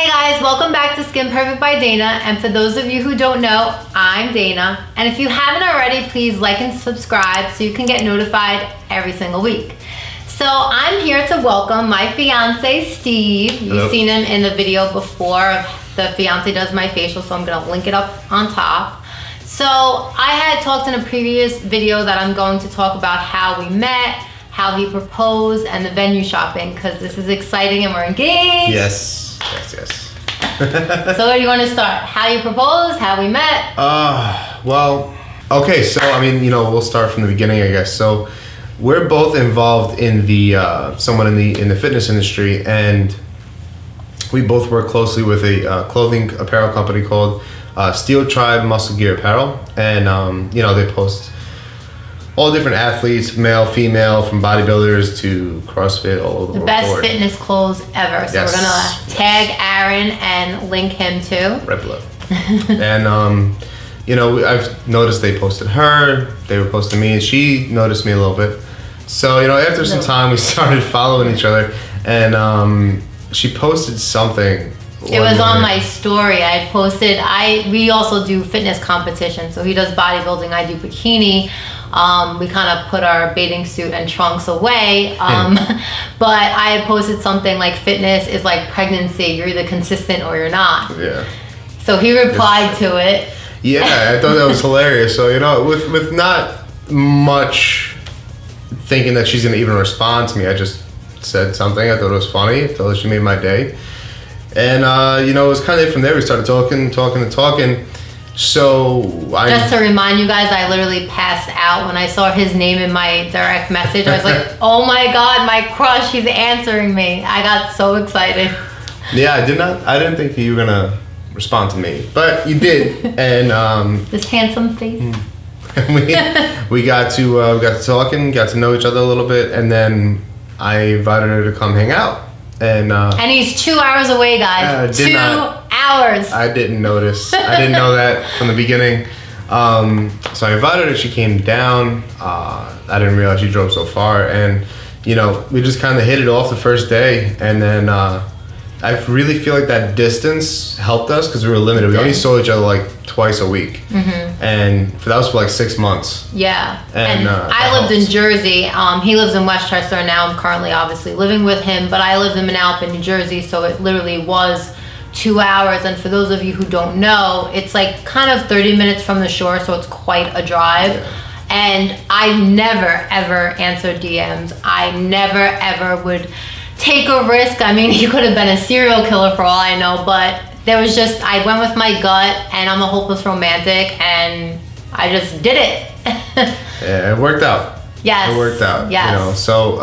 Hey guys, welcome back to Skin Perfect by Dayna. And for those of you who don't know, I'm Dayna. And if you haven't already, please like and subscribe so you can get notified every single week. So I'm here to welcome my fiance, Steve. You've seen him in the video before. The fiance does my facial, so I'm gonna link it up on top. So I had talked in a previous video that I'm going to talk about how we met, how he proposed, and the venue shopping, because this is exciting and we're engaged. Yes. So where do you want to start? How you proposed, how we met? Well, okay, so I mean, we'll start from the beginning, I guess. So we're both involved in the someone in the fitness industry, and we both work closely with a clothing apparel company called Steel Tribe Muscle Gear Apparel, and they post all different athletes, male, female, from bodybuilders to CrossFit, all over the world. The best fitness clothes ever. So we're gonna tag Aaron and link him too. Red blood. And I've noticed they posted her, they were posting me, and she noticed me a little bit. So after some time, we started following each other, and she posted something. It was on my story. I posted. We also do fitness competitions. So he does bodybuilding. I do bikini. We kind of put our bathing suit and trunks away. But I had posted something like fitness is like pregnancy. You're either consistent or you're not. Yeah. So he replied to it. Yeah, I thought that was hilarious. So, with not much thinking that she's going to even respond to me, I just said something. I thought it was funny. I thought she made my day. And, it was kind of it from there. We started talking. So just to remind you guys, I literally passed out when I saw his name in my direct message. I was like, oh my God, my crush, he's answering me. I got so excited. Yeah, I didn't think you were gonna respond to me, but you did. And this handsome face. we got to talking, got to know each other a little bit, and then I invited her to come hang out. And he's 2 hours away, guys. 2 hours. I didn't notice. I didn't know that from the beginning. So I invited her. She came down. I didn't realize she drove so far. And, we just kind of hit it off the first day. And then I really feel like that distance helped us because we were limited. We only saw each other like twice a week. Mm-hmm. And that was for like 6 months. Yeah. And I lived in Jersey. He lives in Westchester, and now I'm currently obviously living with him. But I lived in Manor, New Jersey, so it literally was 2 hours. And for those of you who don't know, it's like kind of 30 minutes from the shore, so it's quite a drive. Yeah. And I never ever answered DMs. I never ever would take a risk. I mean, he could have been a serial killer for all I know, but there was just, I went with my gut, and I'm a hopeless romantic, and I just did it. Yeah, it worked out. Yes. It worked out. Yes. So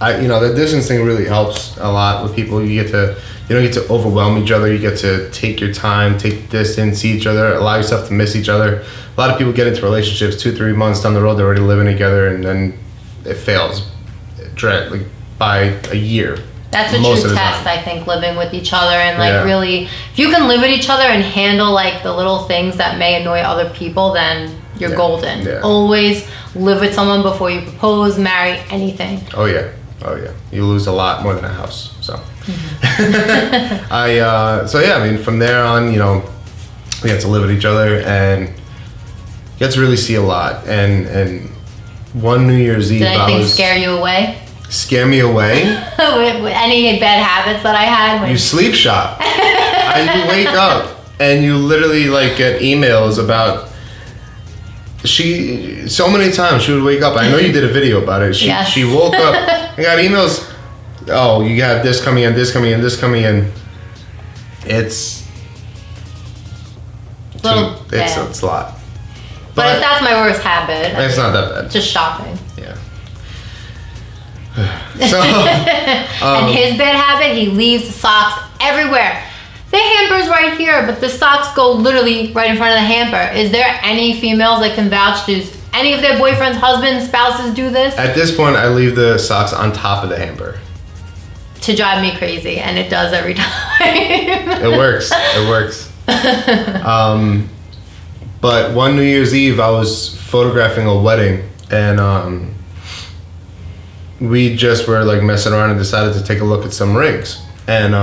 the distance thing really helps a lot with people. You don't get to overwhelm each other. You get to take your time, take the distance, see each other, allow yourself to miss each other. A lot of people get into relationships 2-3 months down the road, they're already living together, and then it fails by a year. That's a true test, I think, living with each other, and really, if you can live with each other and handle like the little things that may annoy other people, then you're golden. Yeah. Always live with someone before you propose, marry, anything. Oh yeah. You lose a lot more than a house. So, from there on, we got to live with each other and get to really see a lot. And one New Year's Eve, did anything scare you away? Scare me away? with any bad habits that I had? You sleep shop. You wake up and you literally get emails about. So many times she would wake up. I know you did a video about it. She woke up and got emails. Oh, you have this coming in, this coming in, this coming in. It's a little bad. It's a lot. But if that's my worst habit, it's not that bad. Just shopping. Yeah. So, and his bad habit, he leaves socks everywhere. The hamper's right here, but the socks go literally right in front of the hamper. Is there any females that can vouch to any of their boyfriends, husbands, spouses do this? At this point, I leave the socks on top of the hamper. To drive me crazy, and it does every time. It works. But one New Year's Eve, I was photographing a wedding, and we just were messing around and decided to take a look at some rings. And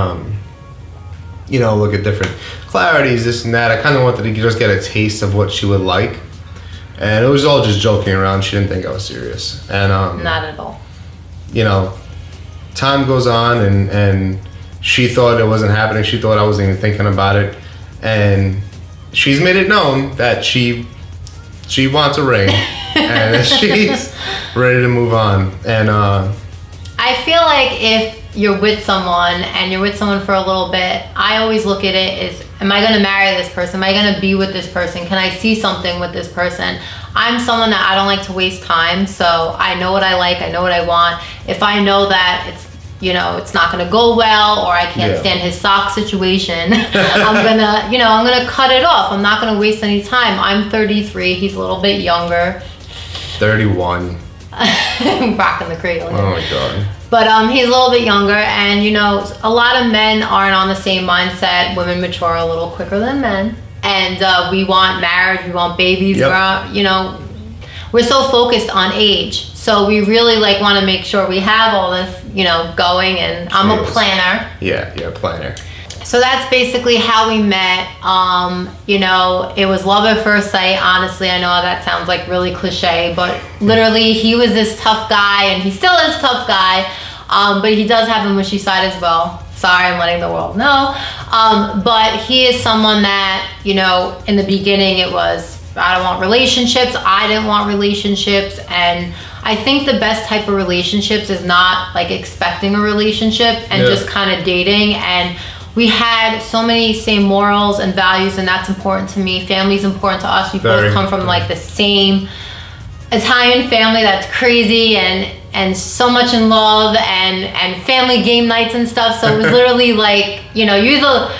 look at different clarities, this and that. I kind of wanted to just get a taste of what she would like. And it was all just joking around. She didn't think I was serious. And not at all. Time goes on, and she thought it wasn't happening. She thought I wasn't even thinking about it. And she's made it known that she wants a ring. And that she's ready to move on. And I feel like if you're with someone and you're with someone for a little bit, I always look at it as, am I going to marry this person? Am I going to be with this person? Can I see something with this person? I'm someone that I don't like to waste time, so I know what I like, I know what I want. If I know that it's not going to go well, or I can't stand his sock situation, I'm going to cut it off. I'm not going to waste any time. I'm 33, he's a little bit younger. 31. Rocking the cradle. Oh my God. But he's a little bit younger, and a lot of men aren't on the same mindset. Women mature a little quicker than men, and we want marriage, we want babies. Yep. We're so focused on age, so we really want to make sure we have all this going. And I'm a planner. Yeah, planner. So that's basically how we met. It was love at first sight. Honestly, I know that sounds like really cliche, but literally he was this tough guy, and he still is a tough guy. But he does have a mushy side as well. Sorry, I'm letting the world know. But he is someone that, in the beginning it was, I don't want relationships. I didn't want relationships. And I think the best type of relationships is not expecting a relationship and just kind of dating. And we had so many same morals and values, and that's important to me. Family's important to us. We both come from the same Italian family that's crazy and so much in love and family game nights and stuff. So it was literally you either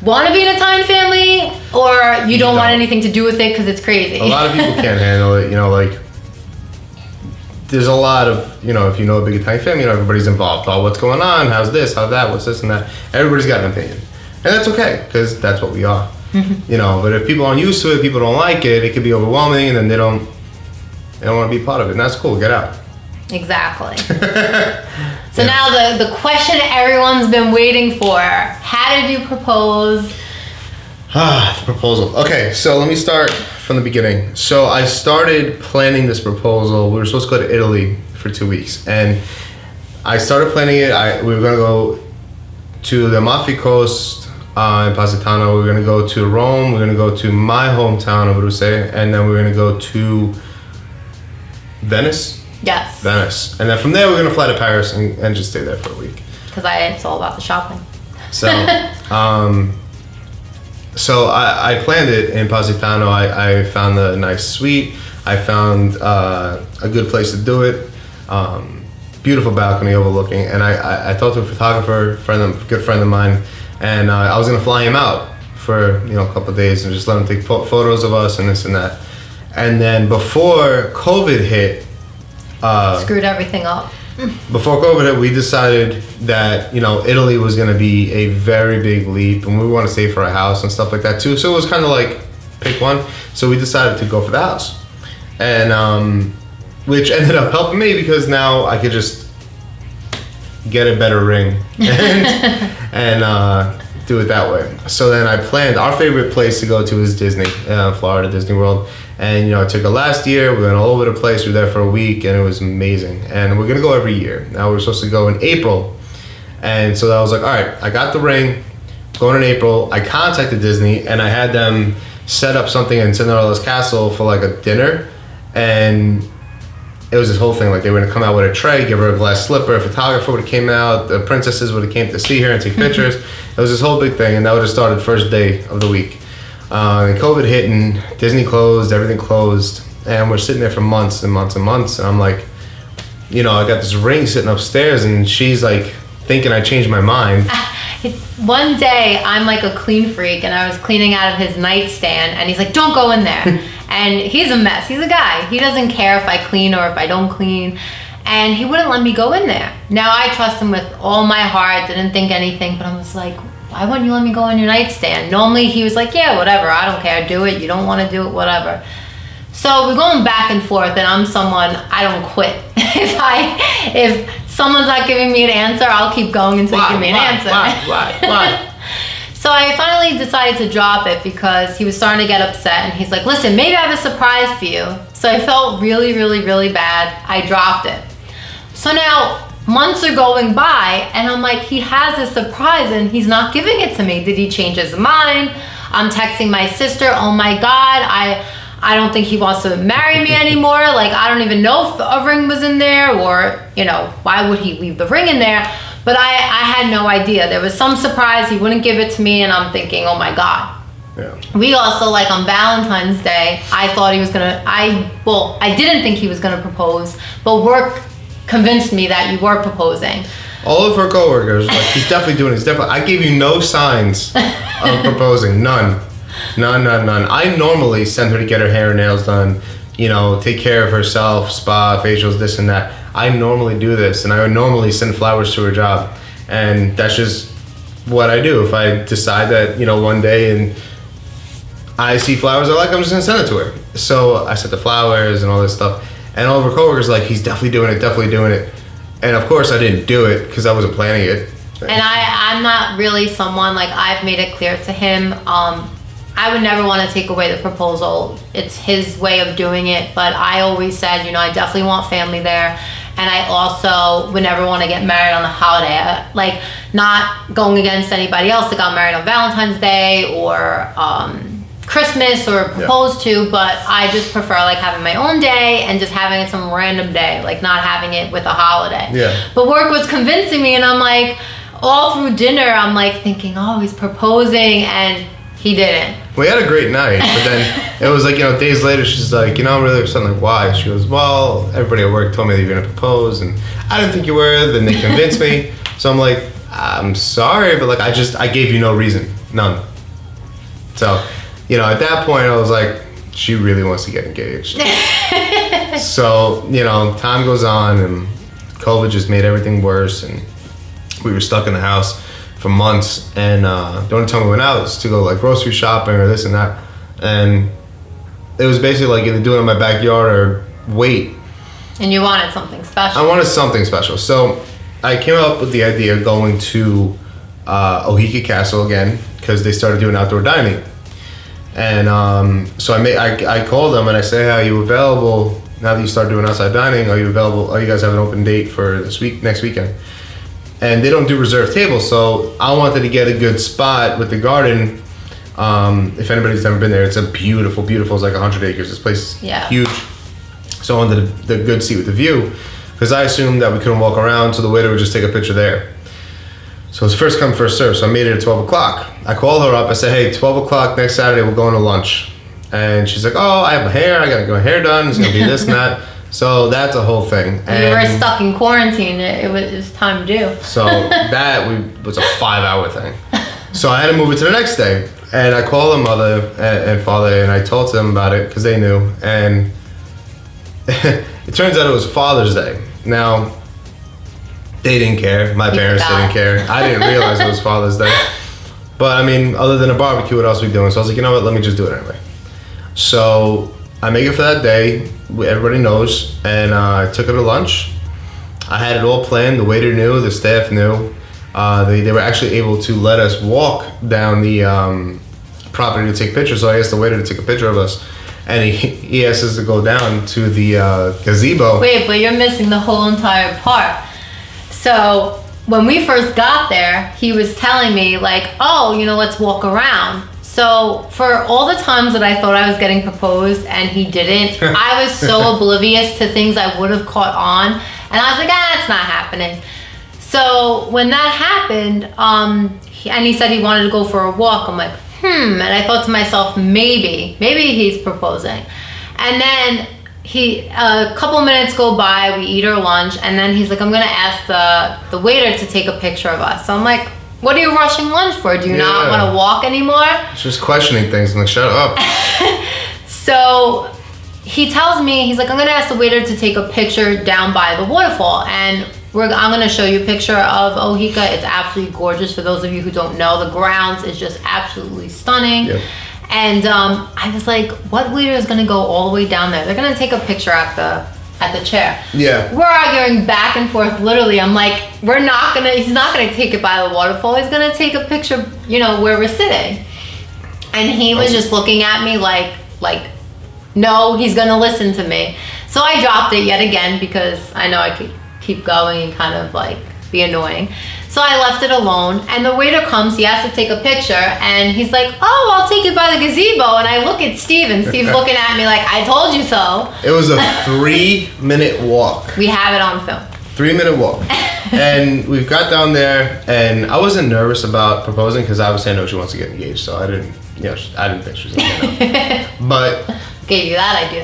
want to be an Italian family or you don't want anything to do with it because it's crazy. A lot of people can't handle it. There's a lot of, if you know a big Italian family, everybody's involved. Oh, what's going on? How's this? How's that? What's this and that? Everybody's got an opinion. And that's okay, because that's what we are. But if people aren't used to it, people don't like it, it could be overwhelming, and then they don't want to be part of it. And that's cool. Get out. Exactly. So now the question everyone's been waiting for. How did you propose? The proposal. Okay, so let me start from the beginning. So I started planning this proposal. We were supposed to go to Italy for 2 weeks, and I started planning it. We were going to go to the Amalfi Coast in Positano. We were going to go to Rome. We were going to go to my hometown of Bruce, and then we were going to go to Venice. Yes. Venice. And then from there, we're going to fly to Paris and just stay there for a week. Because it's all about the shopping. So, so I planned it in Positano. I found a nice suite. I found a good place to do it. Beautiful balcony overlooking. And I talked to a photographer, good friend of mine, and I was going to fly him out for a couple of days and just let him take photos of us and this and that. And then before COVID hit, screwed everything up. Before COVID hit, we decided that Italy was going to be a very big leap, and we want to save for a house and stuff like that too. So it was kind of pick one. So we decided to go for the house, and which ended up helping me because now I could just get a better ring and do it that way. So then I planned. Our favorite place to go to is Disney, Florida, Disney World. And I took it last year. We went all over the place. We were there for a week, and it was amazing. And we're gonna go every year. Now we're supposed to go in April, and so I was like, all right, I got the ring. Going in April. I contacted Disney, and I had them set up something in Cinderella's castle for a dinner, and it was this whole thing. They were gonna come out with a tray, give her a glass slipper. A photographer would have came out. The princesses would have came to see her and take pictures. It was this whole big thing, and that would have started first day of the week. And COVID hit and Disney closed, everything closed, and we're sitting there for months and months and months, and I'm like, I got this ring sitting upstairs, and she's thinking I changed my mind. One day, I'm a clean freak, and I was cleaning out of his nightstand, and he's like, don't go in there. And he's a mess. He's a guy. He doesn't care if I clean or if I don't clean, and he wouldn't let me go in there. Now, I trust him with all my heart, didn't think anything, but I was like, why wouldn't you let me go on your nightstand? Normally he was like, yeah, whatever, I don't care, do it, you don't want to do it, whatever. So we're going back and forth, and I'm someone, I don't quit. If someone's not giving me an answer, I'll keep going until you give me an answer. Why? So I finally decided to drop it because he was starting to get upset, and he's like, listen, maybe I have a surprise for you. So I felt really, really, really bad. I dropped it. So now months are going by, and I'm like, he has a surprise and he's not giving it to me. Did he change his mind? I'm texting my sister, oh my God, I don't think he wants to marry me anymore. Like, I don't even know if a ring was in there, or, you know, why would he leave the ring in there? But I had no idea. There was some surprise. He wouldn't give it to me, and I'm thinking, oh my God. Yeah. We also, like, on Valentine's Day, I thought he was gonna, I didn't think he was gonna propose, but work convinced me that you were proposing. All of her coworkers, like, he's definitely doing it. He's definitely. I gave you no signs of proposing. None. I normally send her to get her hair and nails done, you know, take care of herself, spa, facials, this and that. I normally do this, and I would normally send flowers to her job. And that's just what I do. If I decide that, you know, one day and I see flowers I like, I'm just gonna send it to her. So I sent the flowers and all this stuff. And all of her coworkers like, he's definitely doing it. And of course I didn't do it because I wasn't planning it. And I'm not really someone, like, I've made it clear to him, I would never want to take away the proposal. It's his way of doing it, but I always said, you know, I definitely want family there. And I also would never want to get married on a holiday. Like, not going against anybody else that got married on Valentine's Day or Christmas or proposed to, but I just prefer, like, having my own day and just having it some random day, like not having it with a holiday. Yeah. But work was convincing me, and I'm like, all through dinner, I'm like thinking, oh, he's proposing, and he didn't. We had a great night, but then it was like, you know, days later, she's like, you know, I'm really upset. I'm like, why? She goes, well, everybody at work told me that you're going to propose, and I didn't think you were. Then they convinced me. So I'm like, I'm sorry, but like, I gave you no reason. None. So, you know, at that point, I was like, she really wants to get engaged. So, you know, time goes on, and COVID just made everything worse, and we were stuck in the house for months, and the only time we went out was to go like grocery shopping or this and that, and it was basically like either do it in my backyard or wait. And you wanted something special. I wanted something special, so I came up with the idea of going to Oheka Castle again because they started doing outdoor dining, and so I called them and I said, hey, are you available now that you start doing outside dining? Are you available? Are you guys have an open date for next weekend? And they don't do reserved tables, so I wanted to get a good spot with the garden. If anybody's never been there, it's a beautiful, it's like 100 acres. This place is huge. So I wanted the good seat with the view, because I assumed that we couldn't walk around, so the waiter would just take a picture there. So it's first come, first serve, so I made it at 12 o'clock. I called her up, I said, hey, 12 o'clock next Saturday, we're going to lunch. And she's like, oh, I have my hair, I gotta get my hair done, it's gonna be this and that. So that's a whole thing. And you were stuck in quarantine. It was time to do. So that was a 5-hour thing. So I had to move it to the next day. And I called the mother and father, and I told them about it because they knew. And it turns out it was Father's Day. Now, they didn't care. My parents didn't care. I didn't realize it was Father's Day. But I mean, other than a barbecue, what else are we doing? So I was like, you know what? Let me just do it anyway. So I make it for that day. Everybody knows, and I took her to lunch. I had it all planned. The waiter knew, the staff knew. They were actually able to let us walk down the property to take pictures. So I asked the waiter to take a picture of us, and he asked us to go down to the gazebo. Wait, but you're missing the whole entire part. So when we first got there, he was telling me like, oh, you know, let's walk around. So for all the times that I thought I was getting proposed and he didn't, I was so oblivious to things I would have caught on. And I was like, it's not happening. So when that happened, and he said he wanted to go for a walk, I'm like, and I thought to myself, maybe he's proposing. And then a couple minutes go by, we eat our lunch, and then he's like, I'm gonna ask the waiter to take a picture of us. So I'm like, what are you rushing lunch for? Do you not want to walk anymore? It's just questioning things. I'm like, shut up. So he tells me, he's like, I'm going to ask the waiter to take a picture down by the waterfall. And I'm going to show you a picture of Oheka. It's absolutely gorgeous. For those of you who don't know, the grounds is just absolutely stunning. Yep. And I was like, what waiter is going to go all the way down there? They're going to take a picture at at the chair. Yeah. We're arguing back and forth. Literally, I'm like, he's not gonna take it by the waterfall. He's gonna take a picture, where we're sitting. And he was just looking at me like, no, he's gonna listen to me. So I dropped it yet again because I know I could keep going and kind of like be annoying. So I left it alone, and the waiter comes, he has to take a picture, and he's like, oh, I'll take it by the gazebo. And I look at Steve, and Steve's looking at me like, I told you so. It was a 3-minute walk. We have it on film. 3-minute walk. And we got down there, and I wasn't nervous about proposing because obviously I know she wants to get engaged, so I didn't think she was going to get out. But gave you that idea.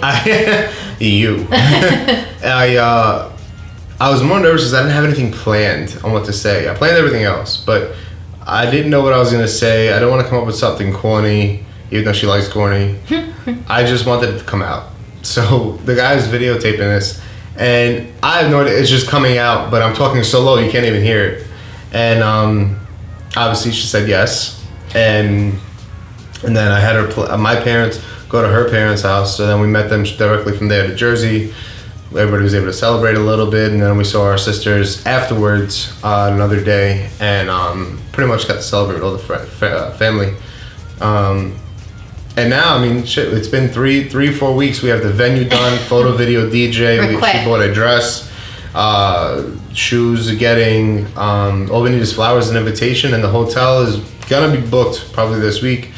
I was more nervous because I didn't have anything planned on what to say. I planned everything else, but I didn't know what I was going to say. I don't want to come up with something corny, even though she likes corny. I just wanted it to come out. So the guy's videotaping this, and I have no idea. It's just coming out, but I'm talking so low you can't even hear it. And obviously she said yes. And then I had my parents go to her parents' house. So then we met them directly from there to Jersey. Everybody was able to celebrate a little bit, and then we saw our sisters afterwards another day, and pretty much got to celebrate with all the family. And now, I mean, shit, it's been 4 weeks. We have the venue done, photo, video, DJ. She bought a dress, shoes, getting. All we need is flowers and invitation, and the hotel is gonna be booked probably this week.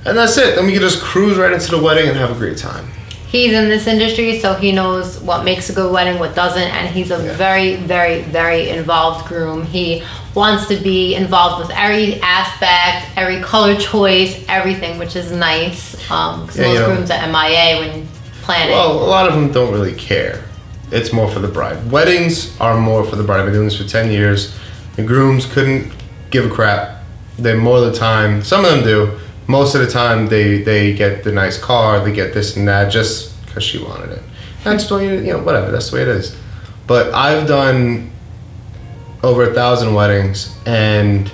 And that's it. Then we can just cruise right into the wedding and have a great time. He's in this industry, so he knows what makes a good wedding, what doesn't, and he's a very, very, very involved groom. He wants to be involved with every aspect, every color choice, everything, which is nice. Because most grooms are MIA when planning. Well, a lot of them don't really care. It's more for the bride. Weddings are more for the bride. I've been doing this for 10 years. The grooms couldn't give a crap. They more of the time, some of them do. Most of the time, they get the nice car, they get this and that just because she wanted it. That's the way, whatever, that's the way it is. But I've done over 1,000 weddings, and,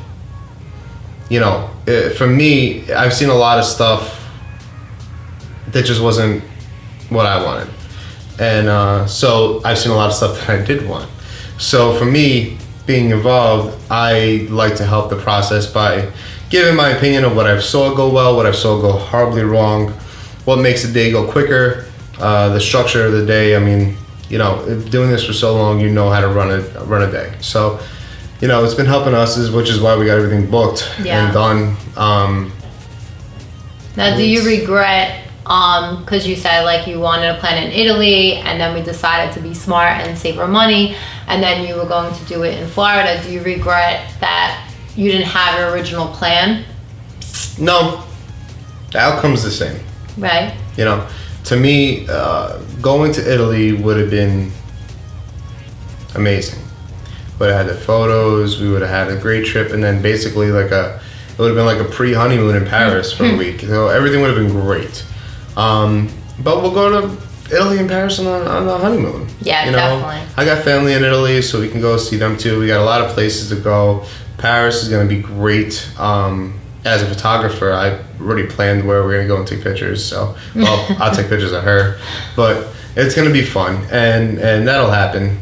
for me, I've seen a lot of stuff that just wasn't what I wanted. And so I've seen a lot of stuff that I did want. So for me, being involved, I like to help the process by giving my opinion of what I saw go well, what I saw go horribly wrong, what makes the day go quicker, the structure of the day. I mean, doing this for so long, you know how to run a day. So, it's been helping us, which is why we got everything booked and done. Now, do you regret, because you said like you wanted to plan in Italy, and then we decided to be smart and save our money, and then you were going to do it in Florida. Do you regret that you didn't have your original plan? No. The outcome's the same. Right. To me, going to Italy would have been amazing. Would have had the photos, we would have had a great trip, and then basically it would have been like a pre-honeymoon in Paris for a week. So everything would have been great. But we'll go to Italy and Paris on the honeymoon. Yeah, definitely. I got family in Italy, so we can go see them too. We got a lot of places to go. Paris is going to be great. As a photographer, I already planned where we're going to go and take pictures. So, I'll take pictures of her. But it's going to be fun, and that'll happen.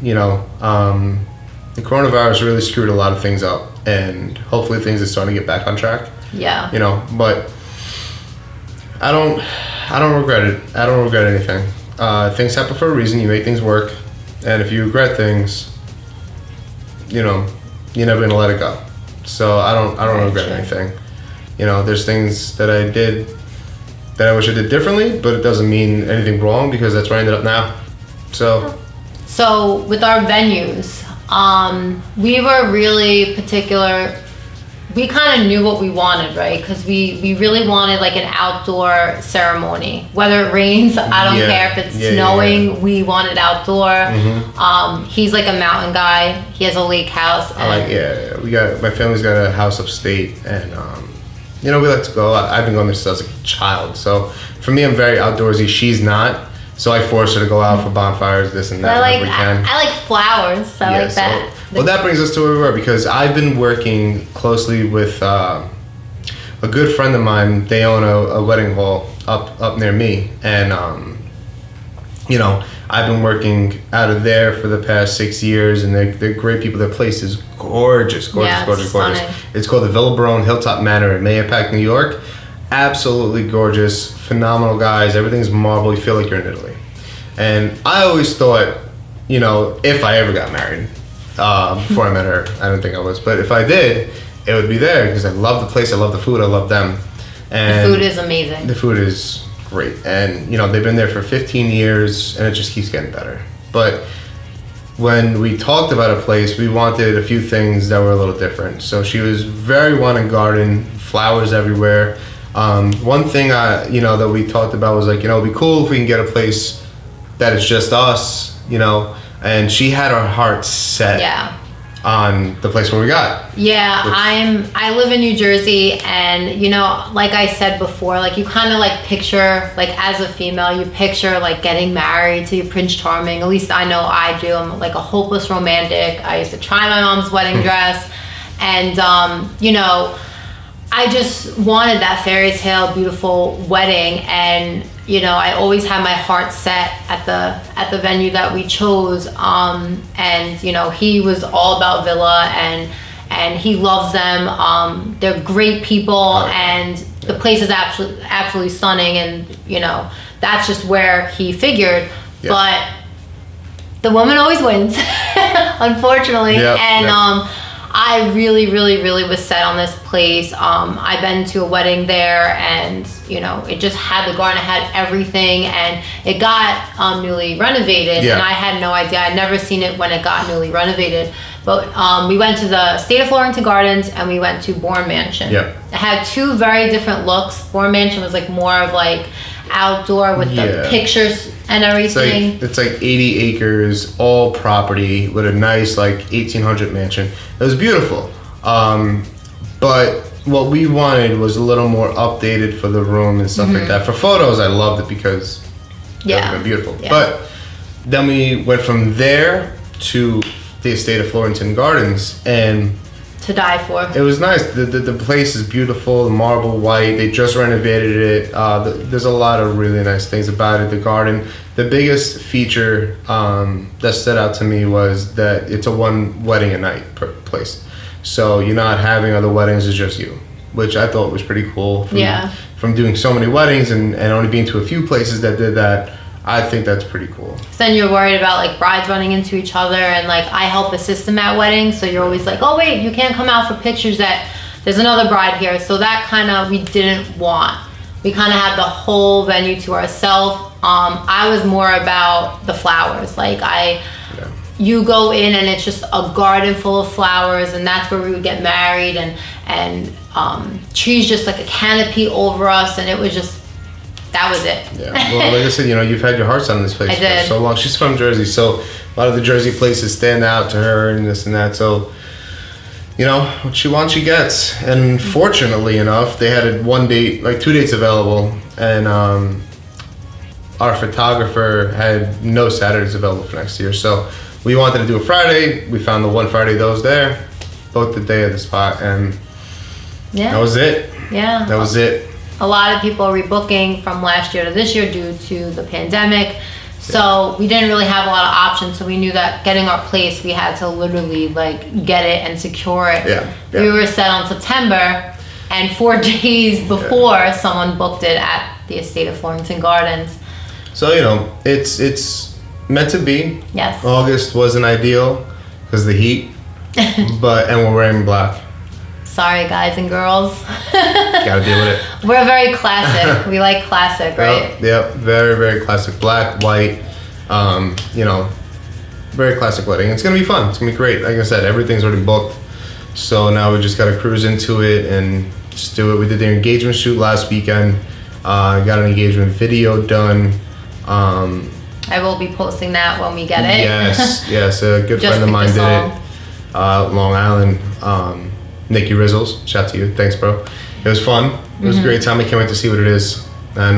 The coronavirus really screwed a lot of things up, and hopefully things are starting to get back on track. Yeah. But I don't regret it. I don't regret anything. Things happen for a reason. You make things work, and if you regret things, you're never gonna let it go. So I don't regret anything. There's things that I did that I wish I did differently, but it doesn't mean anything wrong because that's where I ended up now. So with our venues, we were really particular. We kind of knew what we wanted, right? Because we really wanted like an outdoor ceremony. Whether it rains, I don't care if it's snowing. Yeah. We wanted outdoor. Mm-hmm. He's like a mountain guy. He has a lake house. My family's got a house upstate, and we like to go. I've been going there since I was a child. So for me, I'm very outdoorsy. She's not. So I force her to go out for bonfires, this and that, whenever we can. I like flowers. I like that. Well, that brings us to where we were, because I've been working closely with a good friend of mine. They own a wedding hall up near me, and you know, I've been working out of there for the past 6 years, and they're great people. Their place is gorgeous. It's called the Villa Barone Hilltop Manor in Mahopac, New York. Absolutely gorgeous, phenomenal guys. Everything's marble. You feel like you're in Italy. And I always thought, you know, if I ever got married, before I met her, I don't think I was, but if I did, it would be there because I love the place. I love the food. I love them. And the food is amazing. The food is great. And, you know, they've been there for 15 years and it just keeps getting better. But when we talked about a place, we wanted a few things that were a little different. So she was very wanting garden, flowers everywhere. One thing that we talked about was like, you know, it'd be cool if we can get a place that is just us, you know, and she had her heart set on the place where we got. Yeah, I live in New Jersey, and you know, like I said before, like you kind of like picture, like as a female, you picture like getting married to your Prince Charming. At least I know I do. I'm like a hopeless romantic. I used to try my mom's wedding dress, and you know, I just wanted that fairy tale beautiful wedding, and you know, I always had my heart set at the venue that we chose, and you know, he was all about Villa, and he loves them. They're great people, and the place is absolutely stunning, and you know, that's just where he figured. But the woman always wins, unfortunately, and I really was set on this place. I've been to a wedding there, and you know, it just had the garden, it had everything, and it got newly renovated. And I had no idea. I'd never seen it when it got newly renovated. But we went to the State of Florentine Gardens, and we went to Bourne Mansion. It had two very different looks. Bourne Mansion was like more of like outdoor with the pictures and everything. It's like 80 acres, all property with a nice like 1800 mansion. It was beautiful. But what we wanted was a little more updated for the room and stuff like that. For photos, I loved it because it would have been beautiful. But then we went from there to the estate of Florentine Gardens, and to die for. It was nice. The place is beautiful, marble white. They just renovated it. There's a lot of really nice things about it. The garden. The biggest feature that stood out to me was that it's a one wedding a night place. So you're not having other weddings, it's just you, which I thought was pretty cool. From doing so many weddings and only being to a few places that did that, I think that's pretty cool. So then you're worried about like brides running into each other, and like I help assist them at weddings, so you're always like, oh wait, you can't come out for pictures, that there's another bride here. So that kind of we didn't want. We kind of had the whole venue to ourselves. I was more about the flowers. Like you go in and it's just a garden full of flowers, and that's where we would get married, and trees just like a canopy over us, and it was just, that was it. Well, like I said, you know, you've had your heart set on this place for so long. She's from Jersey, so a lot of the Jersey places stand out to her and this and that. So, you know, what she wants, she gets. And fortunately enough, they had one date, like 2 dates available, and our photographer had no Saturdays available for next year. So we wanted to do a Friday. We found the one Friday that was there, booked the day of the spot, and that was it. That was it. A lot of people are rebooking from last year to this year due to the pandemic. So we didn't really have a lot of options. So we knew that getting our place, we had to literally like get it and secure it. We were set on September, and 4 days before someone booked it at the estate of Florentine Gardens. So, you know, it's meant to be. Yes. August wasn't ideal because of the heat, and we're wearing black. Sorry, guys and girls. Gotta deal with it. We're very classic. We like classic, right? Yep, very, very classic. Black, white, you know, very classic wedding. It's gonna be fun. It's gonna be great. Like I said, everything's already booked. So now we just gotta cruise into it and just do it. We did the engagement shoot last weekend. Got an engagement video done. I will be posting that when we get it. Yes. A good friend of mine did it. Long Island. Nikki Rizzles, shout out to you. Thanks, bro. It was fun. It was a great time. I can't wait to see what it is. And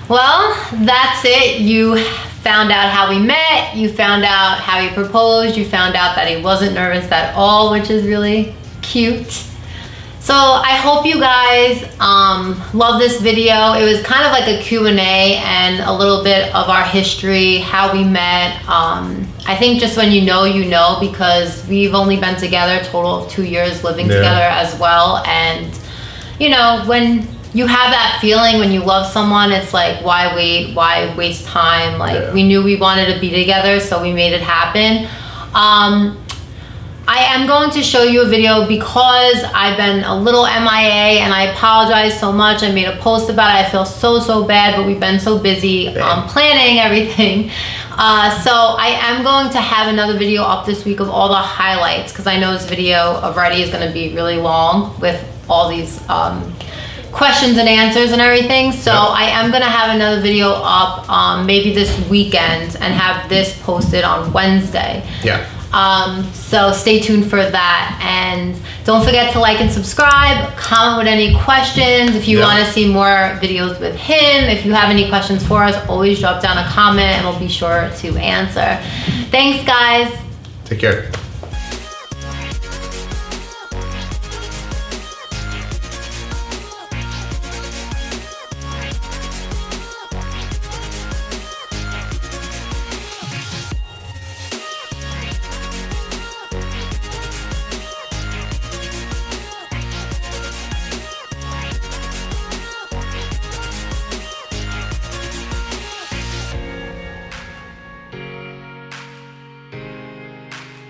well, that's it. You found out how we met. You found out how he proposed. You found out that he wasn't nervous at all, which is really cute. So I hope you guys love this video. It was kind of like a Q&A and a little bit of our history, how we met. I think just when you know, because we've only been together a total of 2 years living together as well. And you know, when you have that feeling when you love someone, it's like, why wait? Why waste time? Like, we knew we wanted to be together, so we made it happen. I am going to show you a video because I've been a little MIA, and I apologize so much. I made a post about it. I feel so bad, but we've been so busy planning everything. So I am going to have another video up this week of all the highlights, because I know this video already is going to be really long with all these questions and answers and everything. So I am going to have another video up maybe this weekend and have this posted on Wednesday. So stay tuned for that, and don't forget to like and subscribe, comment with any questions. If you want to see more videos with him, if you have any questions for us, always drop down a comment and we'll be sure to answer. Thanks guys. Take care.